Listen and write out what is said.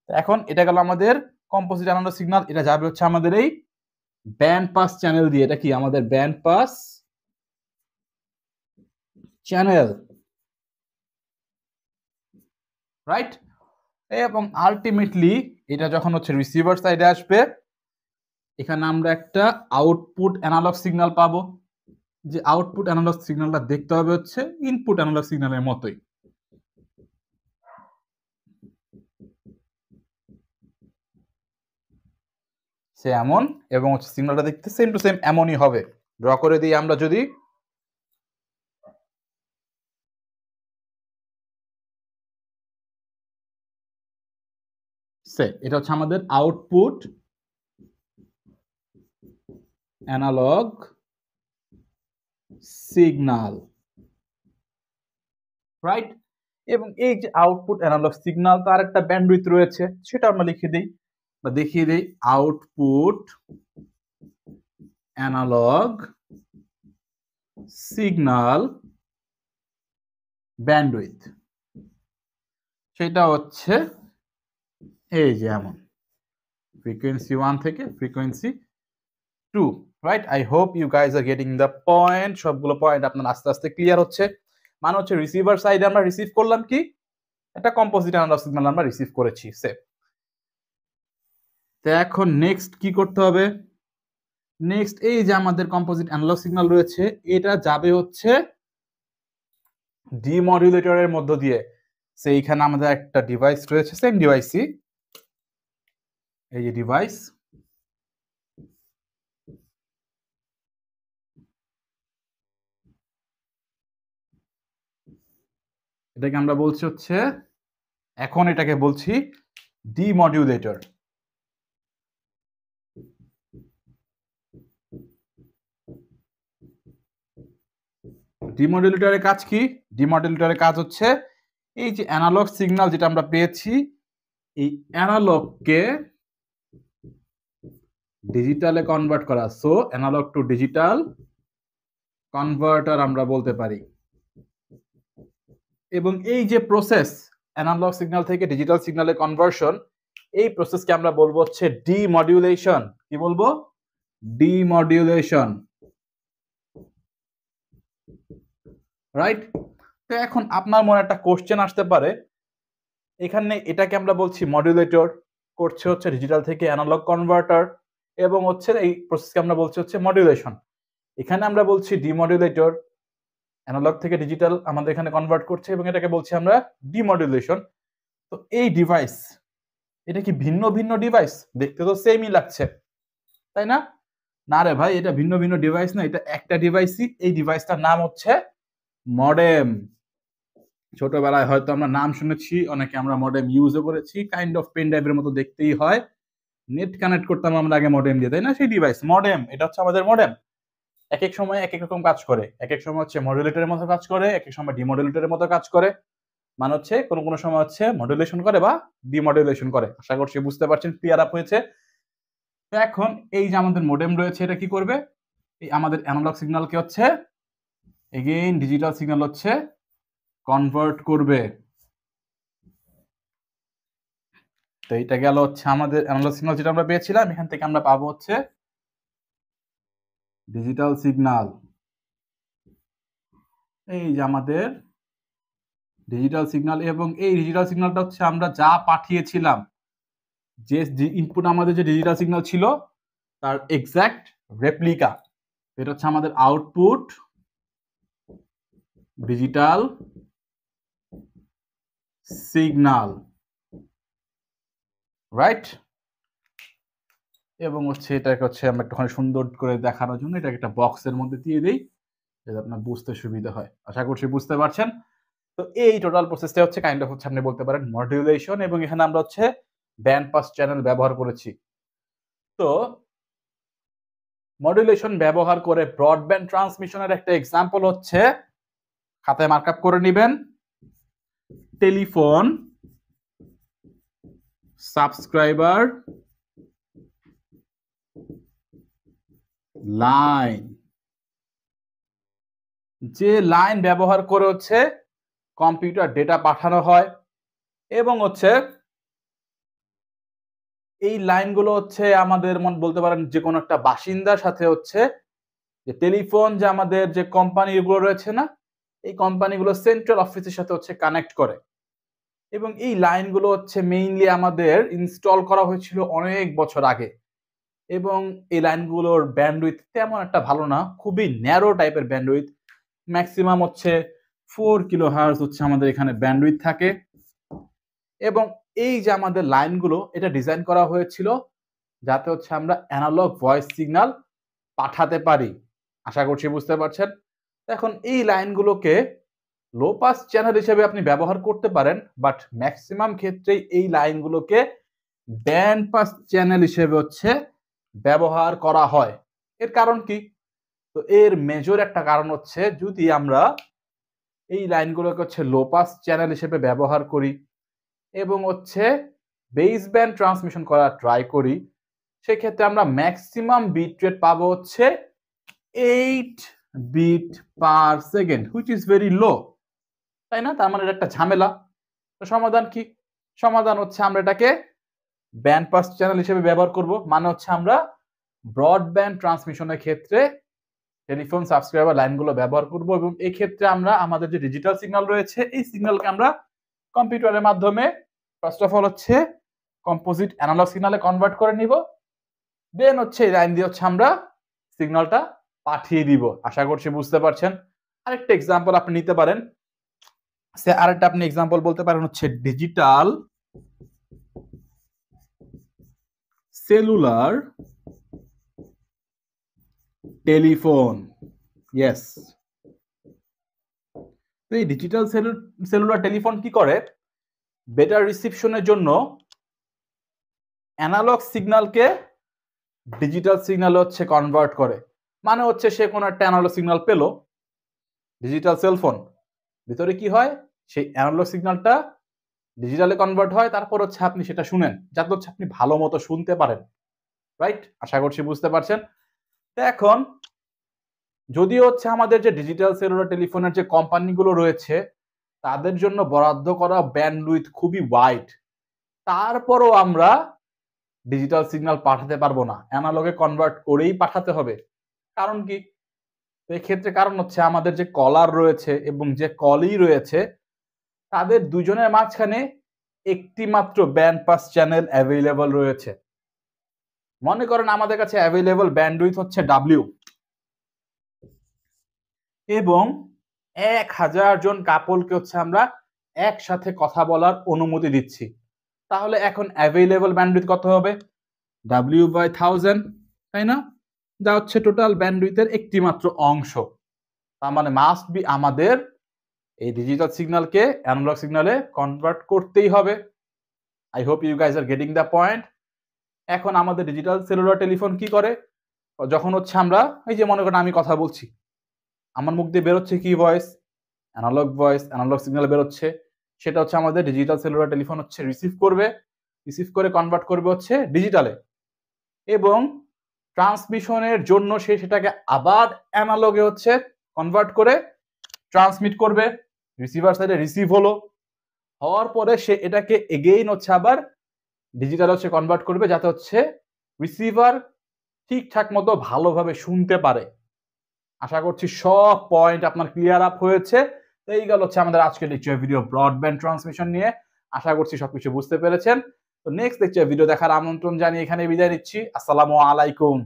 এখন এটা গেল আমাদের কম্পোজিট অ্যানালগ সিগন্যাল, এটা যাবে হচ্ছে আমাদের এই ব্যান্ড পাস চ্যানেল দিয়ে। এটা কি আমাদের ব্যান্ড পাস চ্যানেল, রাইট? এবং আলটিমেটলি এটা যখন হচ্ছে রিসিভার সাইডে আসবে, এখানে আমরা একটা আউটপুট অ্যানালগ সিগন্যাল পাবো, যে আউটপুট অ্যানালগ সিগন্যালটা দেখতে হবে হচ্ছে ইনপুট অ্যানালগ সিগন্যালের মতোই। সে এমন, এবং হচ্ছে সিগন্যালটা দেখতে সেম টু সেম এমনই হবে। ড্র করে দিই আমরা যদি, এটা হচ্ছে আমাদের আউটপুট অ্যানালগ সিগন্যাল, রাইট? এবং এই যে আউটপুট অ্যানালগ সিগন্যাল, তার একটা ব্যান্ডউইথ রয়েছে, সেটা আমরা লিখে দিই বা দেখিয়ে দিই। আউটপুট অ্যানালগ সিগন্যাল ব্যান্ডউইথ, সেটা হচ্ছে এই যে এমন, ফ্রিকোয়েন্সি 1 থেকে frequency 2, right? I hope you guys are getting the point. সবগুলো পয়েন্ট আপনার আস্তে আস্তে ক্লিয়ার হচ্ছে। মানে হচ্ছে রিসিভার সাইডে আমরা রিসিভ করলাম কি, একটা কম্পোজিট অ্যানালগ সিগন্যাল আমরা রিসিভ করেছি। তো এখন নেক্সট কি করতে হবে? নেক্সট এই যে আমাদের কম্পোজিট অ্যানালগ সিগন্যাল রয়েছে, এটা যাবে হচ্ছে ডিমডুলেটরের মধ্য দিয়ে। সেইখানে আমাদের একটা ডিভাইস রয়েছে, সেম ডিভাইসই, এই যে ডিভাইস, এটাকে আমরা বলছি হচ্ছে, এখন এটাকে বলছি ডিমডুলেটর। ডিমডুলেটরের কাজ কি? ডিমডুলেটরের কাজ হচ্ছে এই যে অ্যানালগ সিগন্যাল যেটা আমরা পেয়েছি, এই অ্যানালগকে ডিজিটালে কনভার্ট করা। So analog to digital converter আমরা বলতে পারি। এবং এই যে প্রসেস, অ্যানালগ সিগন্যাল থেকে ডিজিটাল সিগন্যালে কনভার্সন, এই প্রসেসকে আমরা বলবো হচ্ছে ডিমডুলেশন। কি বলবো? Demodulation, right? তো এখন আপনার মনে একটা কোশ্চেন আসতে পারে, এখানে এটাকে আমরা বলছি মডুলেটর, করছে হচ্ছে ডিজিটাল থেকে অ্যানালগ কনভার্টার, এবং হচ্ছে এই প্রসেসকে আমরা বলছি হচ্ছে মডুলেশন। এখানে আমরা বলছি ডিমডুলেটর, অ্যানালগ থেকে ডিজিটাল আমাদের এখানে কনভার্ট করছে, এবং এটাকে বলছি আমরা ডিমডুলেশন। তো এই ডিভাইস, এটা কি ভিন্ন ভিন্ন ডিভাইস? দেখতে তো সেমই লাগছে, তাই না? না রে ভাই, এটা ভিন্ন ভিন্ন ডিভাইস না, এটা একটা ডিভাইসই। এই ডিভাইসটার নাম হচ্ছে মডেম। ছোটবেলায় হয়তো আমরা নাম শুনেছি, অনেকে আমরা মডেম ইউজও করেছি। কাইন্ড অফ পেন ড্রাইভের মতো দেখতেই হয়, নেট কানেক্ট করতাম আমরা আগে মডেম দিয়ে, তাই না? সেই ডিভাইস মডেম, এটা হচ্ছে আমাদের মডেম। এক এক সময় এক এক রকম কাজ করে, এক এক সময় হচ্ছে মডুলেটরের মতো কাজ করে, এক এক সময় ডিমডুলেটরের মতো কাজ করে। মানে হচ্ছে কোনো কোনো সময় হচ্ছে মডুলেশন করে বা ডিমডুলেশন করে। আশা করছি বুঝতে পারছেন, ক্লিয়ার আপ হয়েছে। তো এখন এই যে আমাদের মডেম রয়েছে, এটা কি করবে? এই আমাদের অ্যানালগ সিগন্যালকে হচ্ছে এগেইন ডিজিটাল সিগন্যাল হচ্ছে কনভার্ট করবে। তো এটা গেল হচ্ছে আমাদের অ্যানালগ সিগন্যাল যেটা আমরা পেয়েছিলাম, এখান থেকে আমরা পাবো হচ্ছে ডিজিটাল সিগন্যাল। এই যে আমাদের ডিজিটাল সিগন্যাল, এবং এই ডিজিটাল সিগন্যালটা হচ্ছে আমরা যা পাঠিয়েছিলাম, যে ইনপুট আমাদের যে ডিজিটাল সিগন্যাল ছিল, তার এক্সাক্ট রেপ্লিকা। এটা হচ্ছে আমাদের আউটপুট ডিজিটাল সিগন্যাল, রাইট? এবং হচ্ছে এটাকে হচ্ছে আমরা একটুখানি সুন্দর করে দেখানোর জন্য এটাকে একটা বক্সের মধ্যে দিয়ে দিই, যাতে আপনার বুঝতে সুবিধা হয়। আশা করছি বুঝতে পারছেন। তো এই টোটাল প্রসেসটা হচ্ছে কাইন্ড অফ হচ্ছে আপনি বলতে পারেন মডুলেশন, এবং এখানে আমরা হচ্ছে ব্যান্ড পাস চ্যানেল ব্যবহার করেছি। তো মডুলেশন ব্যবহার করে ব্রডব্যান্ড ট্রান্সমিশনের একটা এক্সাম্পল হচ্ছে, খাতায় মার্কআপ করে নেবেন, টেলিফোন সাবস্ক্রাইবার লাইন। যে লাইন ব্যবহার করে হচ্ছে কম্পিউটার ডেটা পাঠানো হয়, এবং হচ্ছে এই লাইনগুলো হচ্ছে আমাদের বলতে পারেন যে কোনো একটা বাসিন্দার সাথে হচ্ছে যে টেলিফোন যে আমাদের যে কোম্পানিগুলো রয়েছে না, এই কোম্পানিগুলো সেন্ট্রাল অফিসের সাথে হচ্ছে কানেক্ট করে। এবং এই লাইনগুলো হচ্ছে মেইনলি আমাদের ইনস্টল করা হয়েছিল অনেক বছর আগে। এবং এই লাইনগুলোর ব্যান্ডউইথ তেমন একটা ভালো না, খুবই ন্যারো টাইপের ব্যান্ডউইথ। ম্যাক্সিমাম হচ্ছে 4 কিলোহার্টজ হচ্ছে আমাদের এখানে ব্যান্ডউইথ থাকে। এবং এই যে আমাদের লাইনগুলো, এটা ডিজাইন করা হয়েছিল যাতে হচ্ছে আমরা অ্যানালগ ভয়েস সিগন্যাল পাঠাতে পারি। আশা করছি বুঝতে পারছেন। এখন এই লাইনগুলোকে লো পাস চ্যানেল হিসেবে আপনি ব্যবহার করতে পারেন, বাট ম্যাক্সিমাম ক্ষেত্রেই এই লাইনগুলোকে ব্যান্ড পাস চ্যানেল হিসেবে হচ্ছে ব্যবহার করা হয়। এর কারণ কি? তো এর মেজর একটা কারণ হচ্ছে যদি আমরা এই লাইনগুলোকে হচ্ছে লো পাস চ্যানেল হিসেবে ব্যবহার করি এবং হচ্ছে বেস ব্যান্ড ট্রান্সমিশন করার ট্রাই করি, সেক্ষেত্রে আমরা ম্যাক্সিমাম বিট রেট পাবো হচ্ছে 8 bit per second, which is very low, তাই না? তার মানে এটা একটা ঝামেলা। তো সমাধান কি? সমাধান হচ্ছে আমরা এটাকে ব্যান্ড পাস চ্যানেল হিসেবে ব্যবহার করব। মানে হচ্ছে আমরা ব্রডব্যান্ড ট্রান্সমিশনের ক্ষেত্রে টেলিফোন সাবস্ক্রাইবার লাইনগুলো ব্যবহার করব এবং এই ক্ষেত্রে আমরা আমাদের যে ডিজিটাল সিগন্যাল রয়েছে এই সিগন্যালকে আমরা কম্পিউটারের মাধ্যমে ফার্স্ট অফ অল হচ্ছে কম্পোজিট অ্যানালগ সিগন্যালে কনভার্ট করে নিব, দেন হচ্ছে এই লাইন দিয়ে হচ্ছে আমরা সিগন্যালটা পাঠিয়ে দিব। আশা করছি বুঝতে পারছেন। আরেকটা এক্সাম্পল আপনি নিতে পারেন, আরেকটা আপনি এক্সাম্পল বলতে পারেন হচ্ছে ডিজিটাল সেলুলার টেলিফোন। ইয়েস, এই ডিজিটাল সেলুলার টেলিফোন কি করে? বেটার রিসিপশনের জন্য অ্যানালগ সিগন্যালকে ডিজিটাল সিগন্যালে হচ্ছে কনভার্ট করে। মানে হচ্ছে সে কোনো একটা অ্যানালগ সিগন্যাল পেলো, ডিজিটাল সেলফোন ভিতরে কি হয়, সেই অ্যানালগ সিগন্যালটা ডিজিটালে কনভার্ট হয়, তারপর হচ্ছে আপনি সেটা শুনেন, যাতে হচ্ছে আপনি ভালো মতো শুনতে পারেন। রাইট? আশা করছি বুঝতে পারছেন। তো এখন যদিও হচ্ছে আমাদের যে ডিজিটাল সেলুলার টেলিফোনের যে কোম্পানিগুলো রয়েছে তাদের জন্য বরাদ্দ করা ব্যান্ডউইথ খুবই ওয়াইড, তারপরও আমরা ডিজিটাল সিগন্যাল পাঠাতে পারবো না, অ্যানালগে কনভার্ট করেই পাঠাতে হবে। কারণ কি? এক্ষেত্রে কারণ হচ্ছে আমাদের যে কলার রয়েছে এবং যে কলই রয়েছে তাদের দুজনের মাঝখানে একটি মাত্র ব্যান্ড পাস চ্যানেল অ্যাভেলেবল রয়েছে। মনে করেন আমাদের কাছে অ্যাভেলেবল ব্যান্ডউইথ হচ্ছে ডাব্লিউ এবং 1000 জন কাপলকে হচ্ছে আমরা একসাথে কথা বলার অনুমতি দিচ্ছি। তাহলে এখন অ্যাভেলেবল ব্যান্ডউইথ কত হবে? W/1000, তাই না? যা হচ্ছে টোটাল ব্যান্ডউইথের একটি মাত্র অংশ। তার মানে মাস্ট বি আমাদের এই ডিজিটাল সিগন্যালকে অ্যানালগ সিগন্যালে কনভার্ট করতেই হবে। I hope you guys are getting the point. এখন আমাদের ডিজিটাল সেলুলার টেলিফোন কি করে? যখন হচ্ছে আমরা এই যে মনে করেন আমি কথা বলছি, আমার মুখ দিয়ে বেরোচ্ছে কি ভয়েস? ভয়েস, অ্যানালগ সিগন্যাল বেরোচ্ছে, সেটা হচ্ছে আমাদের ডিজিটাল সেলুলার টেলিফোন হচ্ছে রিসিভ করবে, রিসিভ করে কনভার্ট করবে হচ্ছে ডিজিটালে এবং ট্রান্সমিশনের জন্য সে সেটাকে আবার অ্যানালগে হচ্ছে কনভার্ট করে ট্রান্সমিট করবে। রিসিভার সাইডে রিসিভ হলো, হওয়ার পরে সে এটাকে এগেইন হচ্ছে আবার ডিজিটাল হচ্ছে কনভার্ট করবে যাতে হচ্ছে রিসিভার ঠিকঠাক মতো ভালোভাবে শুনতে পারে। আশা করছি সব পয়েন্ট আপনার ক্লিয়ার আপ হয়েছে। তো এই গেল হচ্ছে আমাদের আজকের লেকচার ভিডিও ব্রডব্যান্ড ট্রান্সমিশন নিয়ে। আশা করছি সবকিছু বুঝতে পেরেছেন। তো নেক্সট লেকচার ভিডিও দেখার আমন্ত্রণ জানিয়ে এখানে বিদায় নিচ্ছি। আসসালামু আলাইকুম।